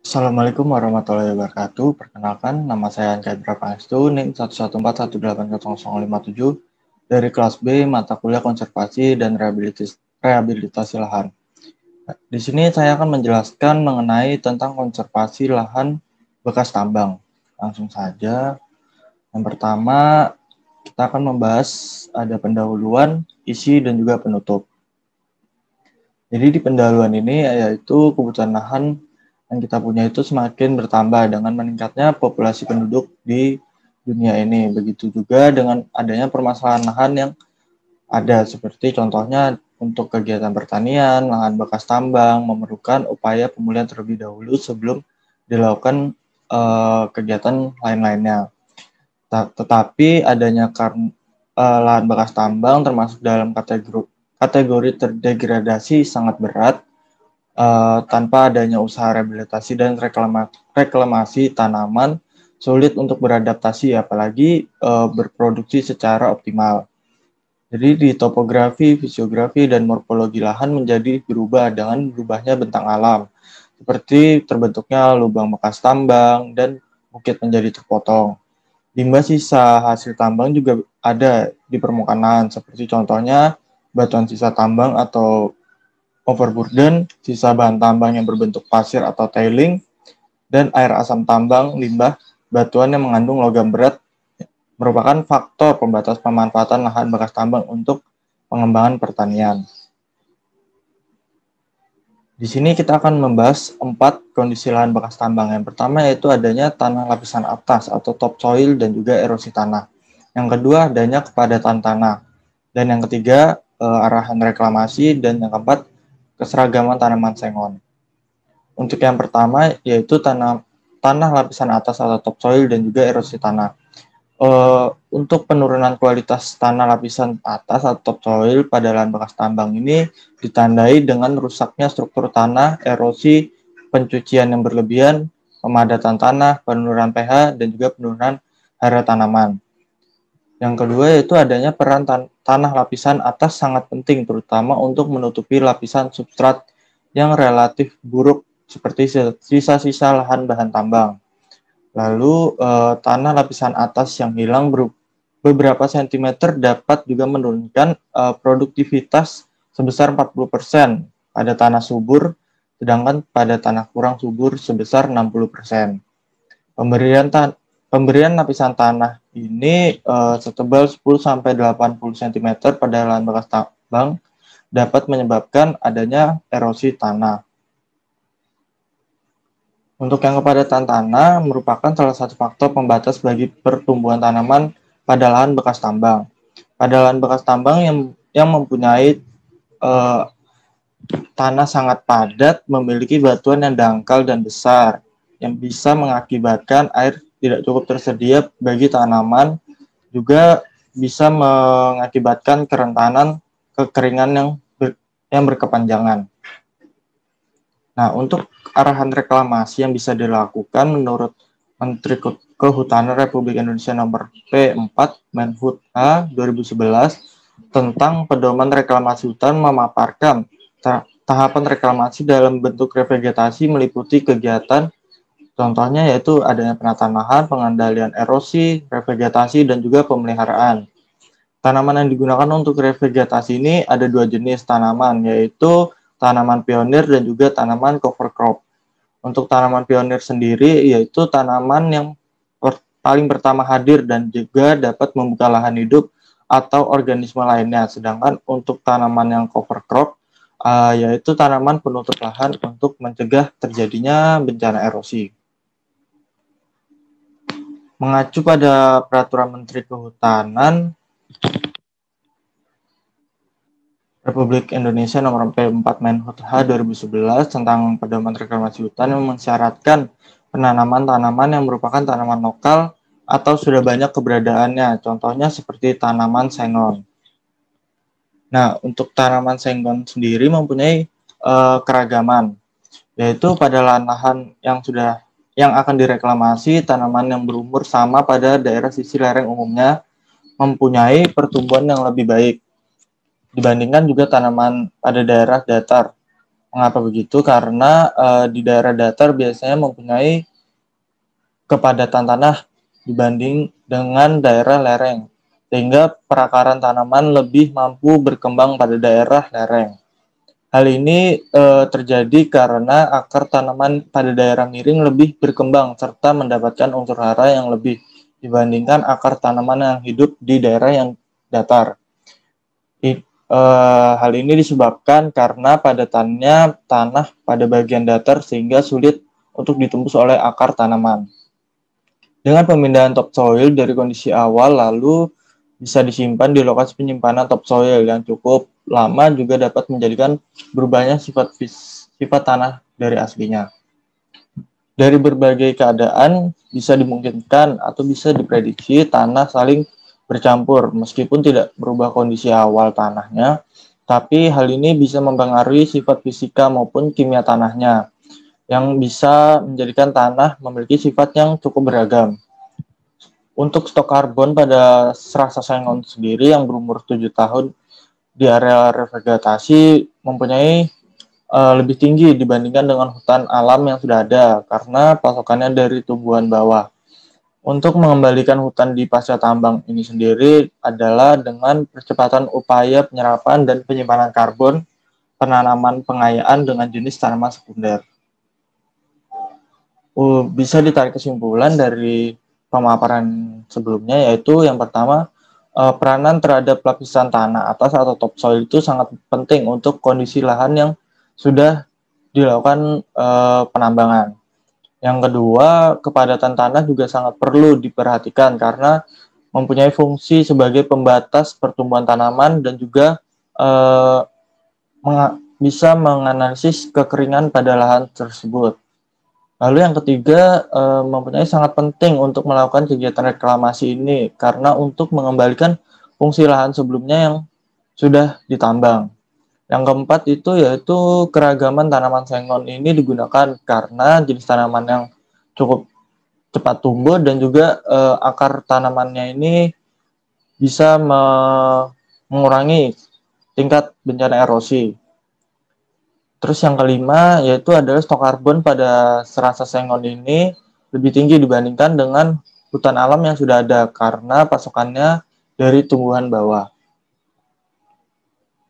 Assalamualaikum warahmatullahi wabarakatuh. Perkenalkan, nama saya Andra Pangestu, NIM 114180057 dari kelas B mata kuliah konservasi dan rehabilitasi lahan. Di sini saya akan menjelaskan mengenai tentang konservasi lahan bekas tambang. Langsung saja. Yang pertama, kita akan membahas ada pendahuluan, isi, dan juga penutup. Jadi di pendahuluan ini yaitu kebutuhan lahan yang kita punya itu semakin bertambah dengan meningkatnya populasi penduduk di dunia ini. Begitu juga dengan adanya permasalahan lahan yang ada, seperti contohnya untuk kegiatan pertanian, lahan bekas tambang memerlukan upaya pemulihan terlebih dahulu sebelum dilakukan kegiatan lain-lainnya. Tetapi adanya lahan bekas tambang termasuk dalam kategori terdegradasi sangat berat tanpa adanya usaha rehabilitasi dan reklamasi tanaman sulit untuk beradaptasi apalagi berproduksi secara optimal. Jadi di topografi, fisiografi, dan morfologi lahan menjadi berubah dengan berubahnya bentang alam, seperti terbentuknya lubang bekas tambang dan bukit menjadi terpotong. Limbah sisa hasil tambang juga ada di permukaan lahan, seperti contohnya batuan sisa tambang atau overburden, sisa bahan tambang yang berbentuk pasir atau tailing, dan air asam tambang, limbah, batuan yang mengandung logam berat merupakan faktor pembatas pemanfaatan lahan bekas tambang untuk pengembangan pertanian. Di sini kita akan membahas 4 kondisi lahan bekas tambang. Yang pertama yaitu adanya tanah lapisan atas atau topsoil dan juga erosi tanah. Yang kedua adanya kepadatan tanah. Dan yang ketiga arahan reklamasi, dan yang keempat keseragaman tanaman sengon. Untuk yang pertama yaitu tanah lapisan atas atau topsoil dan juga erosi tanah. Untuk penurunan kualitas tanah lapisan atas atau topsoil pada lahan bekas tambang ini ditandai dengan rusaknya struktur tanah, erosi, pencucian yang berlebihan, pemadatan tanah, penurunan pH, dan juga penurunan hara tanaman. Yang kedua yaitu adanya peran tanah lapisan atas sangat penting, terutama untuk menutupi lapisan substrat yang relatif buruk seperti sisa-sisa lahan bahan tambang. Lalu tanah lapisan atas yang hilang beberapa sentimeter dapat juga menurunkan produktivitas sebesar 40% pada tanah subur, sedangkan pada tanah kurang subur sebesar 60%. Pemberian lapisan tanah ini setebal 10-80 cm pada lahan bekas tambang dapat menyebabkan adanya erosi tanah. Untuk yang kepadatan tanah merupakan salah satu faktor pembatas bagi pertumbuhan tanaman pada lahan bekas tambang. Pada lahan bekas tambang yang mempunyai tanah sangat padat, memiliki batuan yang dangkal dan besar, yang bisa mengakibatkan air tidak cukup tersedia bagi tanaman, juga bisa mengakibatkan kerentanan kekeringan yang berkepanjangan. Nah, untuk arahan reklamasi yang bisa dilakukan menurut Menteri Kehutanan Republik Indonesia nomor P4 Menhut A 2011 tentang pedoman reklamasi hutan memaparkan tahapan reklamasi dalam bentuk revegetasi meliputi kegiatan contohnya yaitu adanya penataan lahan, pengendalian erosi, revegetasi, dan juga pemeliharaan. Tanaman yang digunakan untuk revegetasi ini ada 2 jenis tanaman, yaitu tanaman pionir dan juga tanaman cover crop. Untuk tanaman pionir sendiri yaitu tanaman yang paling pertama hadir dan juga dapat membuka lahan hidup atau organisme lainnya. Sedangkan untuk tanaman yang cover crop yaitu tanaman penutup lahan untuk mencegah terjadinya bencana erosi. Mengacu pada Peraturan Menteri Kehutanan Republik Indonesia nomor P4 Menhut H 2011 tentang pedoman reklamasi hutan yang mensyaratkan penanaman tanaman yang merupakan tanaman lokal atau sudah banyak keberadaannya, contohnya seperti tanaman sengon. Nah, untuk tanaman sengon sendiri mempunyai keragaman, yaitu pada lahan-lahan yang akan direklamasi, tanaman yang berumur sama pada daerah sisi lereng umumnya mempunyai pertumbuhan yang lebih baik dibandingkan juga tanaman pada daerah datar. Mengapa begitu? Karena di daerah datar biasanya mempunyai kepadatan tanah dibanding dengan daerah lereng, sehingga perakaran tanaman lebih mampu berkembang pada daerah lereng. Hal ini terjadi karena akar tanaman pada daerah miring lebih berkembang serta mendapatkan unsur hara yang lebih dibandingkan akar tanaman yang hidup di daerah yang datar. Hal ini disebabkan karena padatannya tanah pada bagian datar sehingga sulit untuk ditembus oleh akar tanaman. Dengan pemindahan topsoil dari kondisi awal lalu bisa disimpan di lokasi penyimpanan topsoil yang cukup lama juga dapat menjadikan berubahnya sifat tanah dari aslinya. Dari berbagai keadaan bisa dimungkinkan atau bisa diprediksi tanah saling bercampur meskipun tidak berubah kondisi awal tanahnya, tapi hal ini bisa mempengaruhi sifat fisika maupun kimia tanahnya yang bisa menjadikan tanah memiliki sifat yang cukup beragam. Untuk stok karbon pada Serasa Sengon sendiri yang berumur 7 tahun di area revegetasi mempunyai lebih tinggi dibandingkan dengan hutan alam yang sudah ada karena pasokannya dari tumbuhan bawah. Untuk mengembalikan hutan di pasca tambang ini sendiri adalah dengan percepatan upaya penyerapan dan penyimpanan karbon, penanaman pengayaan dengan jenis tanaman sekunder. Bisa ditarik kesimpulan dari pemaparan sebelumnya, yaitu yang pertama, peranan terhadap lapisan tanah atas atau topsoil itu sangat penting untuk kondisi lahan yang sudah dilakukan penambangan. Yang kedua, kepadatan tanah juga sangat perlu diperhatikan karena mempunyai fungsi sebagai pembatas pertumbuhan tanaman dan juga bisa menganalisis kekeringan pada lahan tersebut. Lalu yang ketiga, mempunyai sangat penting untuk melakukan kegiatan reklamasi ini karena untuk mengembalikan fungsi lahan sebelumnya yang sudah ditambang. Yang keempat itu yaitu keragaman tanaman sengon ini digunakan karena jenis tanaman yang cukup cepat tumbuh dan juga akar tanamannya ini bisa mengurangi tingkat bencana erosi. Terus yang kelima yaitu adalah stok karbon pada Serasa Sengon ini lebih tinggi dibandingkan dengan hutan alam yang sudah ada karena pasokannya dari tumbuhan bawah.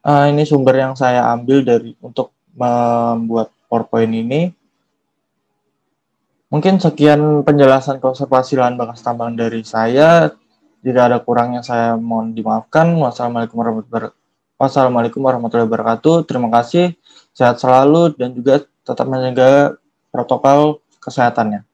Ini sumber yang saya ambil untuk membuat PowerPoint ini. Mungkin sekian penjelasan konservasi lahan bekas tambang dari saya. Jika ada kurangnya saya mohon dimaafkan. Wassalamualaikum warahmatullahi wabarakatuh. Terima kasih. Sehat selalu dan juga tetap menjaga protokol kesehatannya.